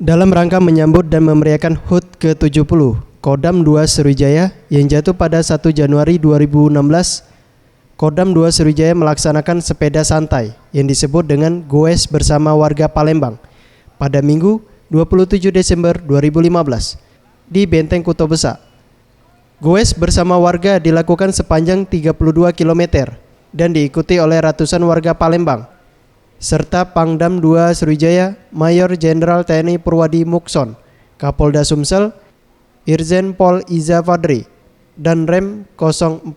Dalam rangka menyambut dan memeriahkan HUT ke-70 Kodam 2 Sriwijaya yang jatuh pada 1 Januari 2016, Kodam 2 Sriwijaya melaksanakan sepeda santai yang disebut dengan goes bersama warga Palembang pada Minggu 27 Desember 2015 di Benteng Kuto Besa. Goes bersama warga dilakukan sepanjang 32 km dan diikuti oleh ratusan warga Palembang serta Pangdam 2 Sriwijaya Mayor Jenderal TNI Purwadi Mukson, Kapolda Sumsel, Irjen Pol Iza Fadri, dan Rem 044,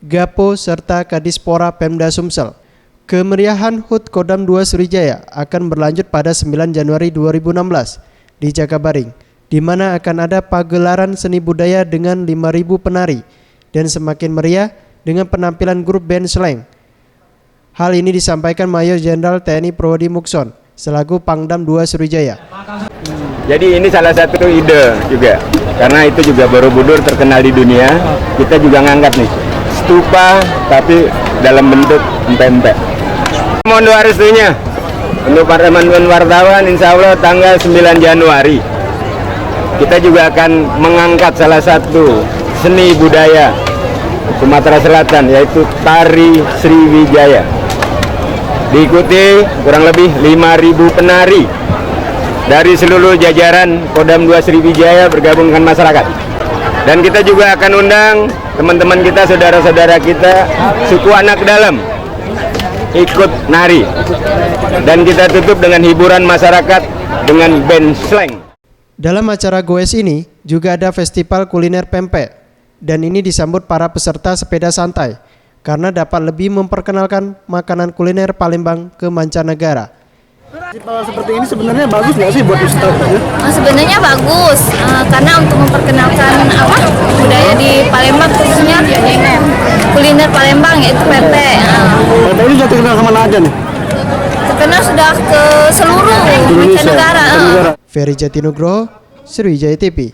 Gapo serta Kadispora Pemda Sumsel. Kemeriahan HUT Kodam 2 Sriwijaya akan berlanjut pada 9 Januari 2016 di Jakabaring, di mana akan ada pagelaran seni budaya dengan 5.000 penari dan semakin meriah dengan penampilan grup band Slang. Hal ini disampaikan Mayor Jenderal TNI Purwadi Mukson selaku Pangdam 2 Sriwijaya. Jadi ini salah satu ide juga, karena itu juga Borobudur terkenal di dunia. Kita juga ngangkat nih stupa tapi dalam bentuk empek-empek. Mohon doa restunya untuk para teman-teman wartawan, insya Allah tanggal 9 Januari kita juga akan mengangkat salah satu seni budaya Sumatera Selatan, yaitu Tari Sriwijaya. Diikuti kurang lebih 5.000 penari dari seluruh jajaran Kodam 2 Sriwijaya bergabung dengan masyarakat. Dan kita juga akan undang teman-teman kita, saudara-saudara kita, suku anak dalam ikut nari. Dan kita tutup dengan hiburan masyarakat dengan band Slang. Dalam acara goes ini juga ada festival kuliner pempek, dan ini disambut para peserta sepeda santai karena dapat lebih memperkenalkan makanan kuliner Palembang ke mancanegara. Seperti ini sebenarnya bagus nggak sih buat wisatawan? Sebenarnya bagus, karena untuk memperkenalkan budaya di Palembang, khususnya kuliner Palembang, yaitu pempek. Pempek ini sudah terkenal kemana aja nih? Terkenal sudah ke seluruh mancanegara. Ferry Jatinugroho, Sriwijaya TV.